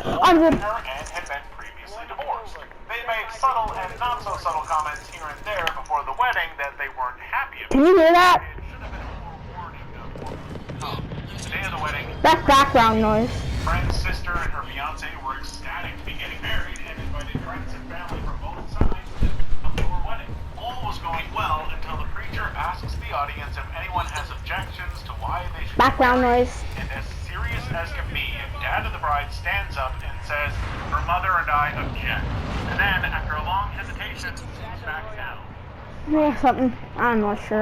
I'm good. and had been previously divorced. They made subtle and not so subtle comments here and there before the wedding that they weren't happy about. Can you hear that? It should have been a forewarning of the day of the wedding. That's background noise. Friend's sister and her fiance were ecstatic to be getting married and invited friends and family from both sides to come to her wedding. All was going well until the preacher asks the audience if anyone has objections to why they should Background be married. noise. And as serious as can be, dad of the bride stands up and says, "Her mother and I object." And then, after a long hesitation, sits back down. Yeah, something. I'm not sure.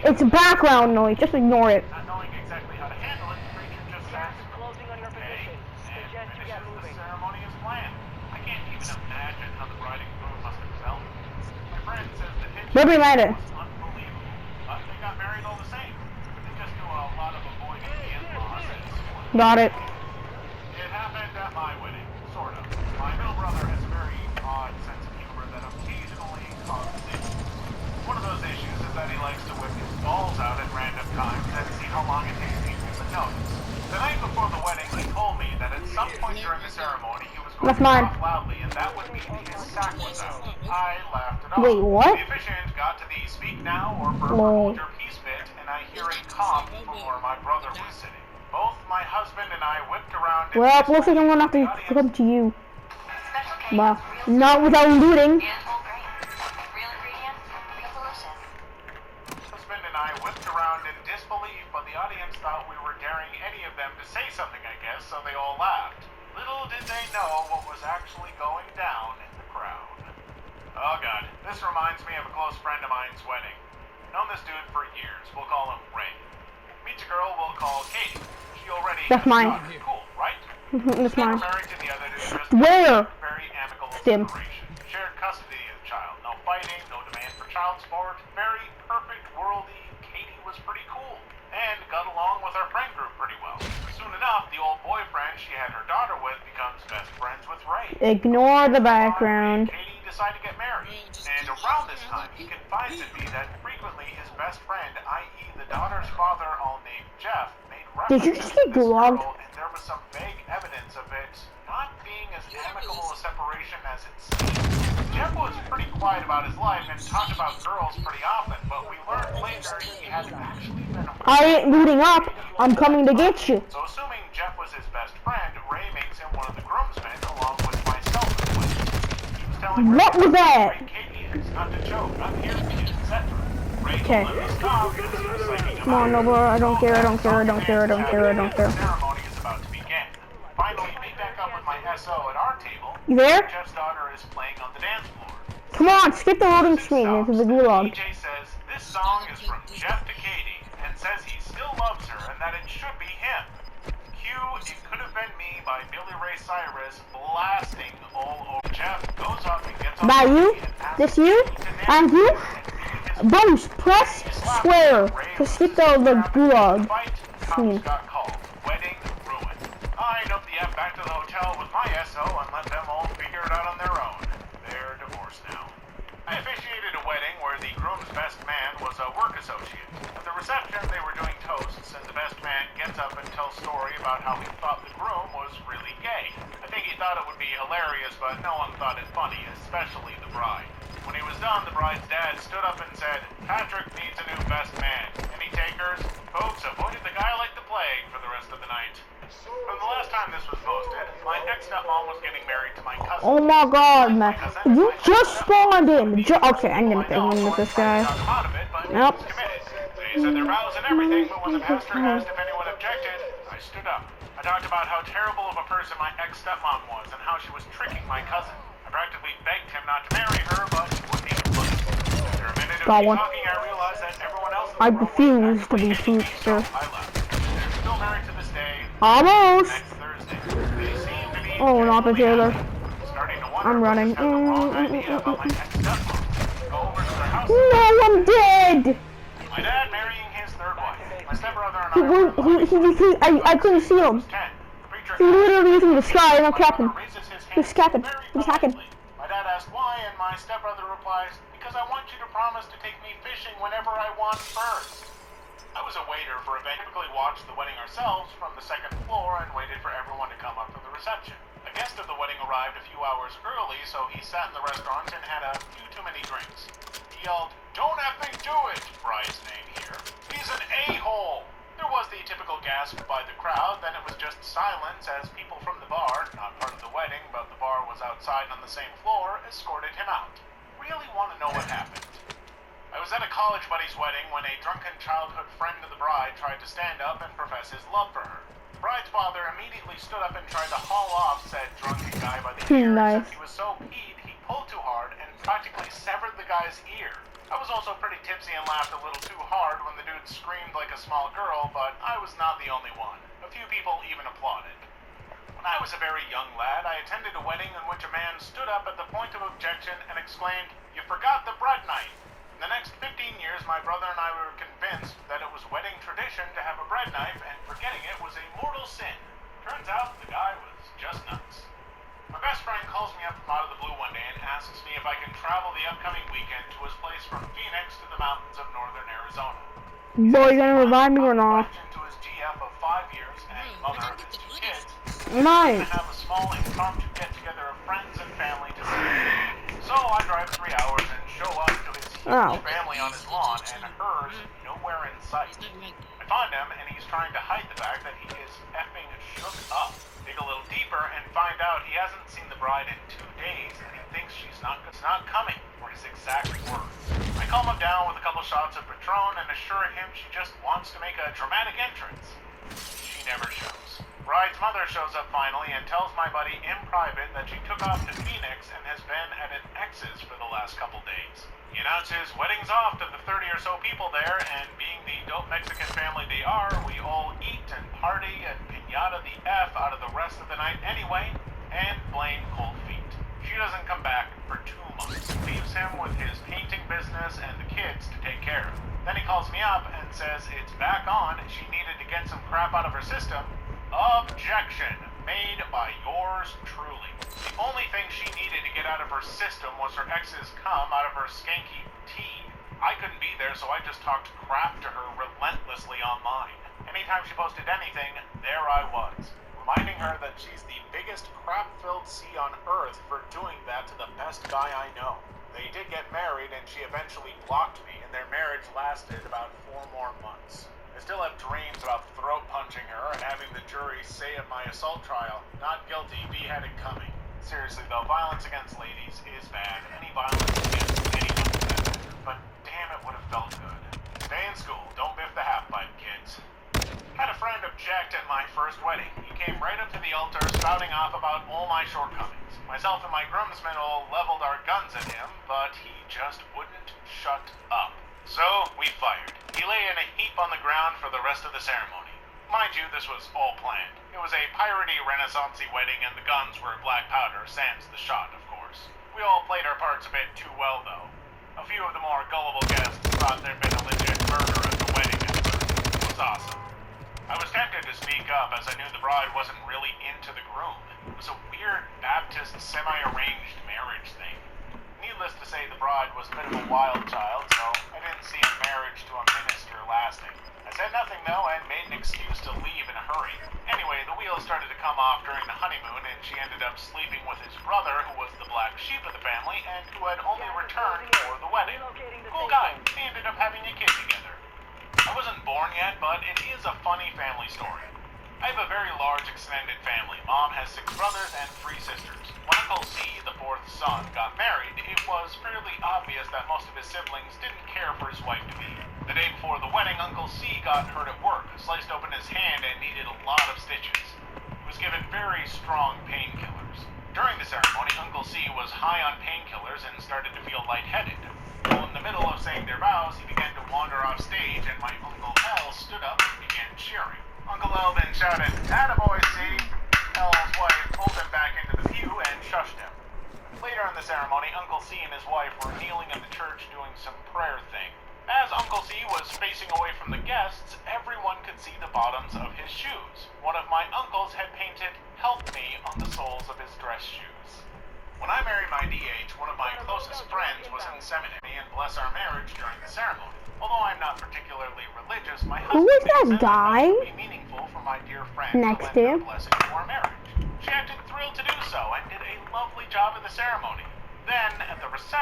It's background noise. Just ignore it. Not knowing exactly how to handle it, the preacher just says, "Okay," and finishes the ceremony as planned. I can't even imagine how the bride and groom must have felt. My friend says the tension What matter? was unbelievable, but they got married all the same. They just do a lot of avoiding the in-laws at this point. Got it. It happened at my wedding, sort of. My middle brother has a very odd sense of humor that occasionally causes issues. One of those issues is that he likes to whip his balls out at random times and see how long it takes people to notice. The night before the wedding, he told me that at some point during the ceremony, he was going That's to mine. cough loudly, and that would mean his sack was out. I laughed it off. Wait, what? The officiant got to the speak now or forever Whoa. hold your peace bit, and I hear a cough from where my brother was sitting. Both my husband and I whipped around. Well, looks like I'm gonna have to come to you. Well, not without looting. Husband and I whipped around in disbelief, but the audience thought we were daring any of them to say something, I guess, so they all laughed. Little did they know what was actually going down in the crowd. Oh god, this reminds me of a close friend of mine's wedding. Known this dude for years, we'll call him Ray. Meets a girl we'll call Katie. She already That's has a mine. daughter. Cool, right? That's Never mine. married to the other, just Where? very amicable Stim. separation. Shared custody of the child. No fighting, no demand for child support. Very perfect worldy. Katie was pretty cool. And got along with our friend group pretty well. Soon enough, the old boyfriend she had her daughter with becomes best friends with Ray. Ignore the background. Katie decided to get married. And around this time, he confides in me that frequently his best friend, i.e. the daughter's father, all named Jeff, made Did you references just to get this glogged? girl, and there was some vague evidence of it not being as amicable a separation as it seemed. Jeff was pretty quiet about his life and talked about girls pretty often, but we learned later he had actually been I ain't looting up. I'm coming to get you. So assuming Jeff was his best friend, Ray makes him one of the groomsmen along with myself as well. He was telling Ray What was that? how great Katie is, not to joke, I'm here for you, etc. Ray Okay. told him to stop because he was psyching him Come on, out. Nobler. I don't care. I don't care. I don't care. I don't care. I don't care. The ceremony is about to begin. Finally, meet back up with my SO at our table. You there? Jeff's daughter is playing on the dance floor. Come on, skip the loading screen into the gulag. DJ says this song is from Jeff to Katie and says he still loves her and that it should be him. Cue It Could Have Been Me by Billy Ray Cyrus blasting all over. Jeff goes up and gets on By the you? knee and asks This you? Katie to dance And you? with him. Boost, press square to skip the gulag Fight, screen. cops got called. Wedding ruined. I dumped the F back to the hotel with my SO and let them all figure it out on their own. They're divorced now. I officiated a wedding where the groom's best man was a work associate. At the reception, they were doing toasts, and the best man gets up and tells a story about how he thought the groom was really gay. I think he thought it would be hilarious, but no one thought it funny, especially the bride. When he was done, the bride's dad stood up and said, "Patrick needs a new best man. Any takers?" Folks avoided the guy like the plague for the rest of the night. From the last time this was posted, my ex-stepmom was getting married to my cousin. Oh my god, man. You just spawned in. Okay, I'm gonna pick one with this guy. Nope. They said their vows and everything, but when the pastor asked if anyone objected, I stood up. I talked about how terrible of a person my ex-stepmom was and how she was tricking my cousin. I practically begged him not to marry her, but he wouldn't even listen. After a minute of Got me one. talking, I realized that everyone else in the I room was refuse to be actually hating me, so future. I left. They're still married to this day. Almost. Next Thursday. They seem to be Oh, not the genuinely Taylor. happy. Starting to wonder I'm if running. this had the wrong idea about my ex-stepmom. Go over to their house. No, I'm dead. My dad marrying his third wife. My stepbrother and He, I were I couldn't see him. 10. The preacher He literally was in the sky and I'm my capping. brother raises his He was hand capping. very He was hacking. politely. My dad asked why, and my stepbrother replies, "Because I want you to promise to take me fishing whenever I want first." I was a waiter for a venue. Typically watched the wedding ourselves from the second floor and waited for everyone to come up for the reception. reception. A guest of the wedding arrived a few hours early, so he sat in the restaurant and had a few too many drinks. He yelled, "Don't effing do it!" Bride's name here. "He's an a-hole!" There was the typical gasp by the crowd, then it was just silence as people from the bar, not part of the wedding, but the bar was outside on the same floor, escorted him out. Really want to know what happened. I was at a college buddy's wedding when a drunken childhood friend of the bride tried to stand up and profess his love for her. The bride's father immediately stood up and tried to haul off said drunken guy by the ears, Nice. and he was so peeved he pulled too hard and practically severed the guy's ear. I was also pretty tipsy and laughed a little too hard when the dude screamed like a small girl, but I was not the only one. A few people even applauded. When I was a very young lad, I attended a wedding in which a man stood up at the point of objection and exclaimed, "You forgot the bread knife." In the next 15 years, my brother and I were convinced that it was wedding tradition to have a bread knife, and forgetting it was a mortal sin. Turns out the guy was just nuts. My best friend calls me up from out of the blue one day and asks me if I can travel the upcoming weekend to his place from Phoenix to the mountains of northern Arizona. Boy, you gonna revive me or not? To his GF of 5 years and mother of his 2 kids. Nice. To have a small impromptu get-together of friends and family to see. So I drive 3 hours and show up to his huge family on his lawn, and hers nowhere in sight. I find him, and he's trying to hide the fact that he is effing shook up. Dig a little deeper and find out he hasn't seen the bride in 2 days, and he thinks she's not coming, or his exact words. I calm him down with a couple shots of Patron and assure him she just wants to make a dramatic entrance. She never shows. Bride's mother shows up finally and tells my buddy in private that she took off to Phoenix and has been at an ex's for the last couple days. He announces wedding's off to the 30 or so people there, and being the dope Mexican family they are, we all eat and party and pinata the F out of the rest of the night anyway, and blame cold feet. She doesn't come back for 2 months, leaves him with his painting business and the kids to take care of. Then he calls me up and says it's back on, she needed to get some crap out of her system. Objection. Made by yours truly. The only thing she needed to get out of her system was her ex's cum out of her skanky tea. I couldn't be there, so I just talked crap to her relentlessly online. Anytime she posted anything, there I was, reminding her that she's the biggest crap-filled sea on earth for doing that to the best guy I know. They did get married, and she eventually blocked me, and their marriage lasted about 4 more months. I still have dreams about throat punching her and having the jury say at my assault trial, "Not guilty, beheaded coming." Seriously though, violence against ladies is bad. Any violence against anyone is bad. But damn, it would have felt good. Stay in school, don't biff the half-pipe, kids. Had a friend object at my first wedding. He came right up to the altar spouting off about all my shortcomings. Myself and my groomsmen all leveled our guns at him, but he just wouldn't shut up. So, we fired. He lay in a heap on the ground for the rest of the ceremony. Mind you, this was all planned. It was a piratey Renaissance-y wedding, and the guns were black powder, sans the shot, of course. We all played our parts a bit too well, though. A few of the more gullible guests thought there'd been a legit murder at the wedding at first. It was awesome. I was tempted to speak up, as I knew the bride wasn't really into the groom. It was a weird Baptist semi-arranged marriage thing. Needless to say, the bride was a bit of a wild child, so I didn't see a marriage to a minister lasting. I said nothing, though, and made an excuse to leave in a hurry. Anyway, the wheels started to come off during the honeymoon, and she ended up sleeping with his brother, who was the black sheep of the family, and who had only returned for the wedding. Cool guy. They ended up having a kid together. I wasn't born yet, but it is a funny family story. I have a very large extended family. Mom has 6 brothers and 3 sisters. When Uncle C, the 4th son, got married, it was fairly obvious that most of his siblings didn't care for his wife to be. The day before the wedding, Uncle C got hurt at work, sliced open his hand, and needed a lot of stitches. He was given very strong painkillers. During the ceremony, Uncle C was high on painkillers and started to feel lightheaded. While in the middle of saying their vows, he began to wander off stage, and my Uncle L stood up and began cheering. Uncle L then shouted, "Attaboy, C!" L's wife pulled him back into the pew and shushed him. Later in the ceremony, Uncle C and his wife were kneeling in the church doing some prayer thing. As Uncle C was facing away from the guests, everyone could see the bottoms of his shoes. One of my uncles had painted, "Help me," on the soles of his dress shoes. When I married my DH, one of my closest friends was in seminary and blessed our marriage during the ceremony. Although I'm not particularly religious, my Who husband is that guy would be meaningful for my dear friend next to lend to her blessing to our marriage. She acted 3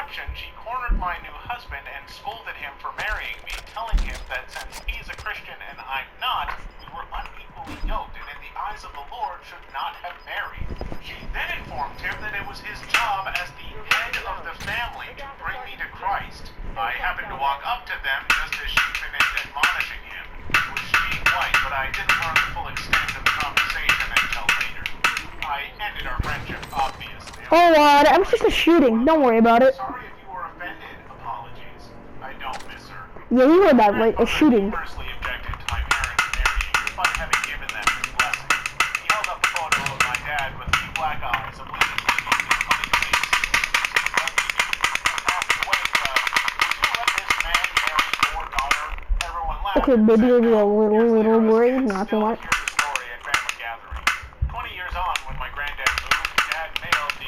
caption, she cornered my new husband and scolded him for marrying me, telling him that since he's a Christian and I'm not, we were unequally yoked and in the eyes of the Lord should not have married. She then informed him that it was his job as the head of the family to bring me to Christ. I happened to walk up to them just as she finished admonishing him. It was being white, but I didn't learn the full extent of the conversation until later. I ended our friendship, obviously. Oh, that was just a shooting. Don't worry about it. Sorry if you were offended. Apologies. I don't miss her. Yeah, you heard that right. A shooting. Personally objected to my parents marrying despite having given them his blessing. He held up a photo of my dad with the black eyes, a bleeding baby, and a funny face. Asked the wedding crowd, would you let this man marry your daughter? Everyone laughed. Okay, maybe a little worried, not so much. Here's the story at family gathering. 20 years on, when my granddad moved, Dad mailed the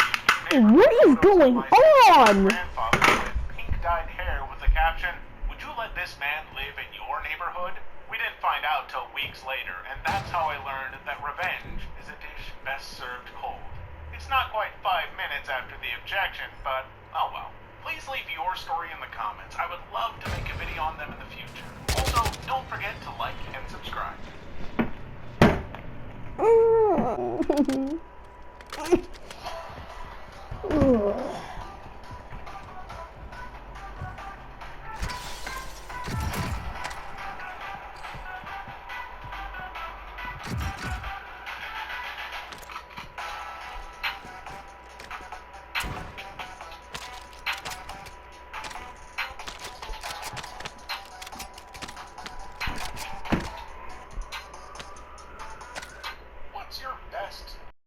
What is going on? grandfather with pink dyed hair with the caption, "Would you let this man live in your neighborhood?" We didn't find out till weeks later, and that's how I learned that revenge is a dish best served cold. It's not quite 5 minutes after the objection, but oh well. Please leave your story in the comments. I would love to make a video on them in the future. Also, don't forget to like and subscribe.